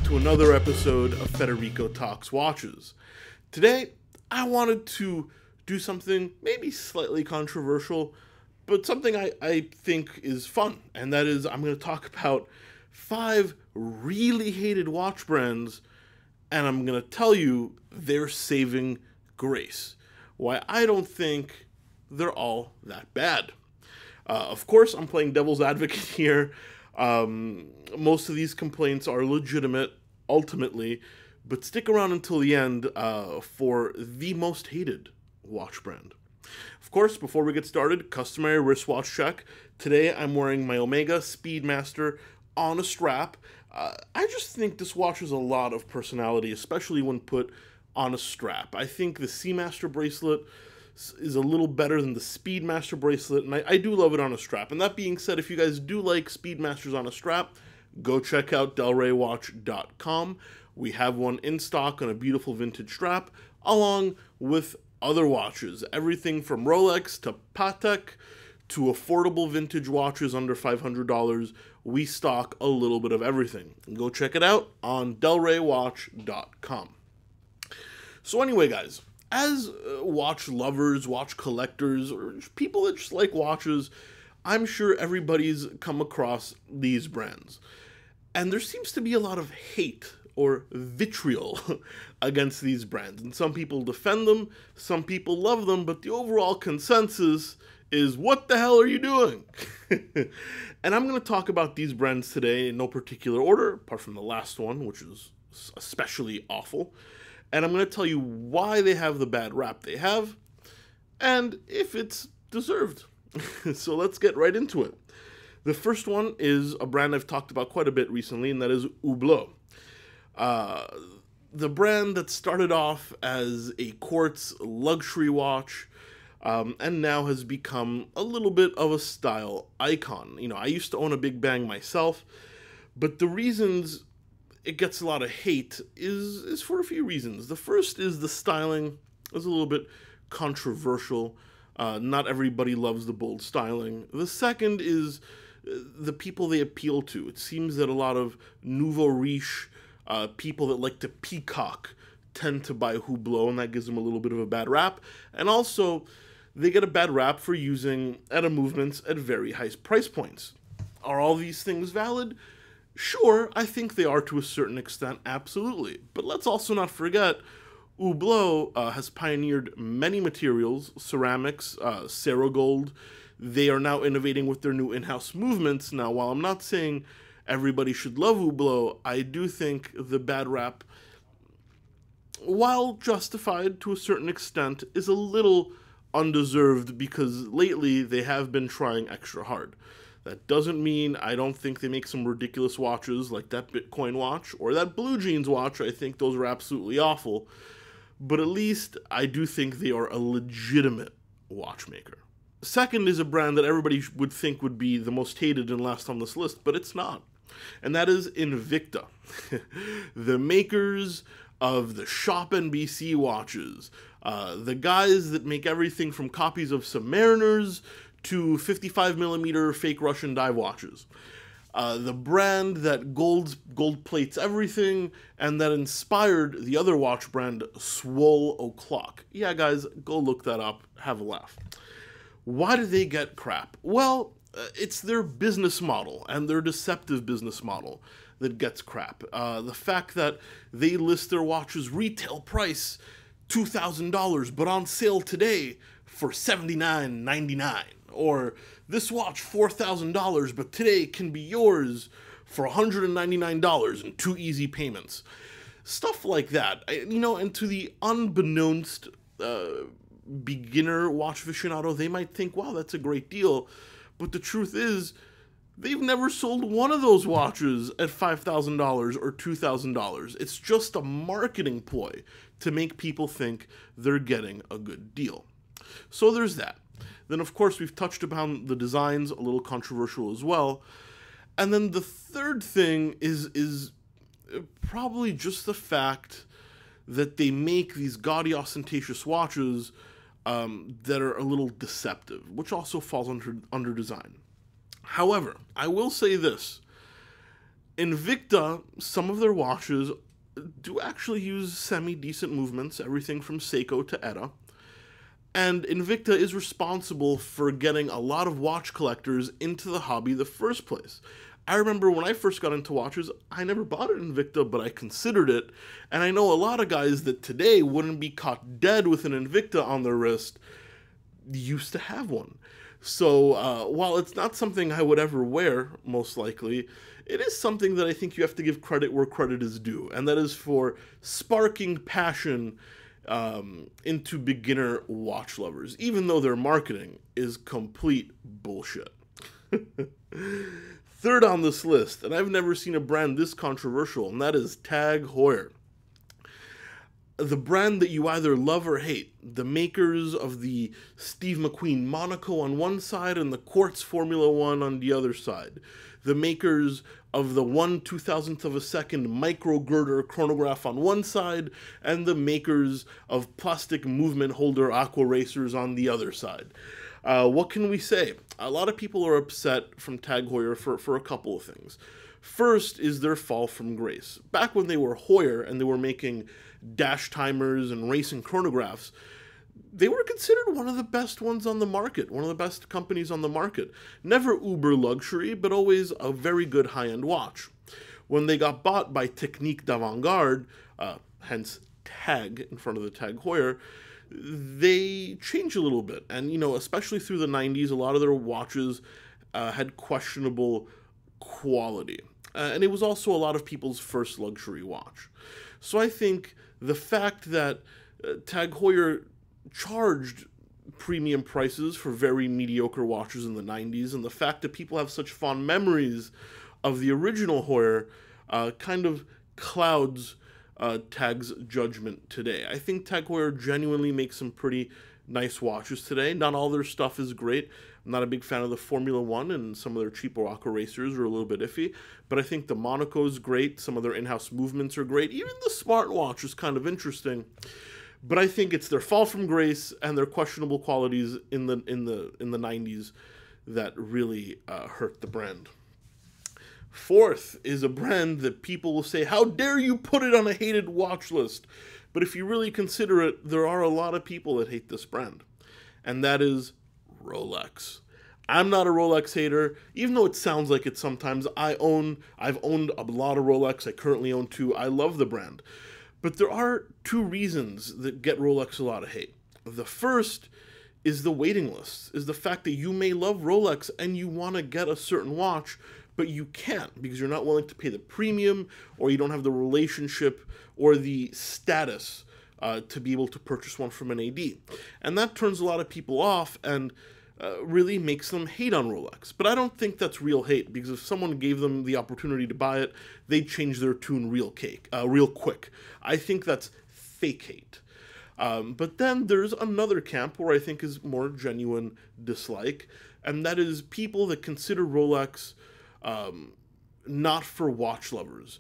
to another episode of Federico Talks Watches. Today, I wanted to do something maybe slightly controversial, but something I think is fun, and that is I'm going to talk about 5 really hated watch brands, and I'm going to tell you their saving grace. Why I don't think they're all that bad. Of course, I'm playing devil's advocate here. Most of these complaints are legitimate, ultimately, but stick around until the end for the most hated watch brand. Of course, before we get started, customary wristwatch check. Today, I'm wearing my Omega Speedmaster on a strap. I just think this watch has a lot of personality, especially when put on a strap. I think the Seamaster bracelet is a little better than the Speedmaster bracelet, and I do love it on a strap. And that being said, if you guys do like Speedmasters on a strap, go check out delraywatch.com. We have one in stock on a beautiful vintage strap, along with other watches. Everything from Rolex to Patek to affordable vintage watches under $500. We stock a little bit of everything. Go check it out on delraywatch.com. So anyway, guys, as watch lovers, watch collectors, or people that just like watches, I'm sure everybody's come across these brands. And there seems to be a lot of hate or vitriol against these brands. And some people defend them, some people love them, but the overall consensus is, what the hell are you doing? And I'm going to talk about these brands today in no particular order, apart from the last one, which is especially awful. And I'm going to tell you why they have the bad rap they have, and if it's deserved. So let's get right into it. The first one is a brand I've talked about quite a bit recently, and that is HUBLOT. The brand that started off as a quartz luxury watch, and now has become a little bit of a style icon. You know, I used to own a Big Bang myself, but the reasons it gets a lot of hate is for a few reasons. The first is the styling is a little bit controversial. Not everybody loves the bold styling. The second is the people they appeal to. It seems that a lot of nouveau riche people that like to peacock tend to buy HUBLOT, and that gives them a little bit of a bad rap. And also, they get a bad rap for using ETA movements at very high price points. Are all these things valid? Sure, I think they are to a certain extent, absolutely. But let's also not forget, HUBLOT has pioneered many materials, ceramics, Ceragold. They are now innovating with their new in-house movements. Now, while I'm not saying everybody should love HUBLOT, I do think the bad rap, while justified to a certain extent, is a little undeserved because lately they have been trying extra hard. That doesn't mean I don't think they make some ridiculous watches like that Bitcoin watch or that Blue Jeans watch. I think those are absolutely awful. But at least I do think they are a legitimate watchmaker. Second is a brand that everybody would think would be the most hated and last on this list, but it's not. And that is Invicta. The makers of the Shop NBC watches. The guys that make everything from copies of Submariners to 55mm fake Russian dive watches. The brand that gold plates everything, and that inspired the other watch brand, Swole O'Clock. Yeah, guys, go look that up. Have a laugh. Why do they get crap? Well, it's their business model and their deceptive business model that gets crap. The fact that they list their watches retail price $2,000, but on sale today for $79.99. Or this watch $4,000, but today can be yours for $199 in 2 easy payments. Stuff like that, you know, and to the unbeknownst beginner watch aficionado, they might think, wow, that's a great deal. But the truth is, they've never sold one of those watches at $5,000 or $2,000. It's just a marketing ploy to make people think they're getting a good deal. So there's that. Then, of course, we've touched upon the designs, a little controversial as well. And then the third thing is probably just the fact that they make these gaudy, ostentatious watches that are a little deceptive, which also falls under design. However, I will say this. Invicta, some of their watches do actually use semi-decent movements, everything from Seiko to ETA. And Invicta is responsible for getting a lot of watch collectors into the hobby in the first place. I remember when I first got into watches, I never bought an Invicta, but I considered it. And I know a lot of guys that today wouldn't be caught dead with an Invicta on their wrist used to have one. So while it's not something I would ever wear, most likely, it is something that I think you have to give credit where credit is due. And that is for sparking passion into beginner watch lovers, even though their marketing is complete bullshit. Third on this list, and I've never seen a brand this controversial, and that is TAG Heuer. The brand that you either love or hate, the makers of the Steve McQueen Monaco on one side and the Quartz Formula One on the other side, the makers of the 1/2000th of a second micro girder chronograph on one side, and the makers of plastic movement holder aqua racers on the other side. What can we say? A lot of people are upset from TAG Heuer for a couple of things. First is their fall from grace. Back when they were Heuer and they were making dash timers and racing chronographs, they were considered one of the best ones on the market, one of the best companies on the market. Never uber luxury, but always a very good high-end watch. When they got bought by Technique d'Avant-Garde, hence TAG in front of the TAG Heuer, they changed a little bit. And, especially through the 90s, a lot of their watches had questionable quality. And it was also a lot of people's first luxury watch. So I think the fact that TAG Heuer charged premium prices for very mediocre watches in the 90s, and the fact that people have such fond memories of the original Heuer kind of clouds TAG's judgment today. I think TAG Heuer genuinely makes some pretty nice watches today. Not all their stuff is great. I'm not a big fan of the Formula One, and some of their cheaper aqua racers are a little bit iffy, but I think the Monaco is great. Some of their in-house movements are great. Even the smartwatch is kind of interesting. But I think it's their fall from grace and their questionable qualities in the 90s that really hurt the brand. Fourth is a brand that people will say, how dare you put it on a hated watch list? But if you really consider it, there are a lot of people that hate this brand. And that is Rolex. I'm not a Rolex hater, even though it sounds like it sometimes. I've owned a lot of Rolex. I currently own 2. I love the brand. But there are 2 reasons that get Rolex a lot of hate. The first is the waiting list, is the fact that you may love Rolex and you want to get a certain watch, but you can't because you're not willing to pay the premium, or you don't have the relationship or the status to be able to purchase one from an AD. And that turns a lot of people off and really makes them hate on Rolex. But I don't think that's real hate, because if someone gave them the opportunity to buy it, they'd change their tune real quick. I think that's fake hate. But then there's another camp where I think is more genuine dislike, and that is people that consider Rolex not for watch lovers.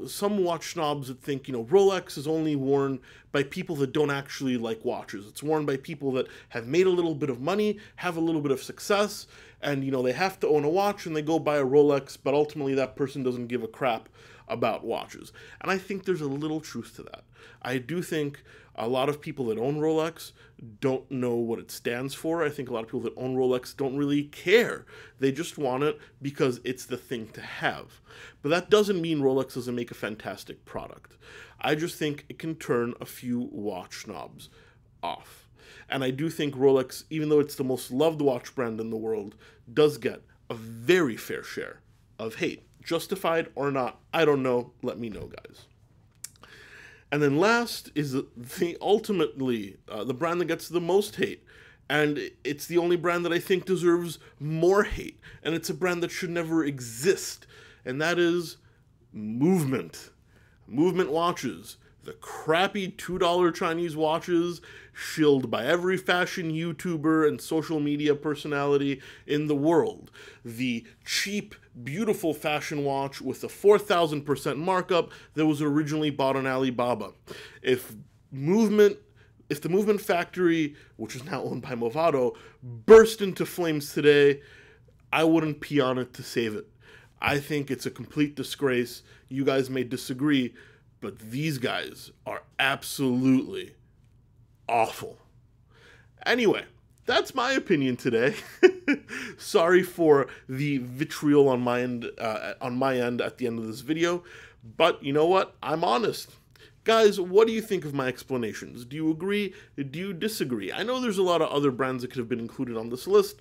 Some watch snobs that think, Rolex is only worn by people that don't actually like watches. It's worn by people that have made a little bit of money, have a little bit of success, and, they have to own a watch and they go buy a Rolex, but ultimately that person doesn't give a crap about watches. And I think there's a little truth to that. I do think a lot of people that own Rolex don't know what it stands for. I think a lot of people that own Rolex don't really care. They just want it because it's the thing to have. But that doesn't mean Rolex doesn't make a fantastic product. I just think it can turn a few watch snobs off. And I do think Rolex, even though it's the most loved watch brand in the world, does get a very fair share of hate. Justified or not, I don't know. Let me know, guys. And then last is ultimately the brand that gets the most hate. And it's the only brand that I think deserves more hate. And it's a brand that should never exist. And that is Movement. Movement watches. The crappy $2 Chinese watches shilled by every fashion YouTuber and social media personality in the world. The cheap, beautiful fashion watch with a 4,000% markup that was originally bought on Alibaba. If the Movement factory, which is now owned by Movado, burst into flames today, I wouldn't pee on it to save it. I think it's a complete disgrace. You guys may disagree, but these guys are absolutely awful. Anyway, that's my opinion today. Sorry for the vitriol on my end at the end of this video, but you know what? I'm honest. Guys, what do you think of my explanations? Do you agree? Do you disagree? I know there's a lot of other brands that could have been included on this list,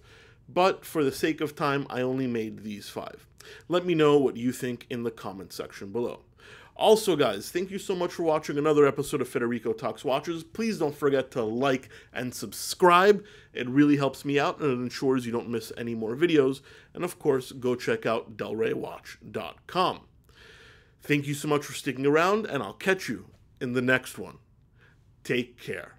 but for the sake of time, I only made these 5. Let me know what you think in the comment section below. Also, guys, thank you so much for watching another episode of Federico Talks Watches. Please don't forget to like and subscribe. It really helps me out, and it ensures you don't miss any more videos. And of course, go check out delraywatch.com. Thank you so much for sticking around, and I'll catch you in the next one. Take care.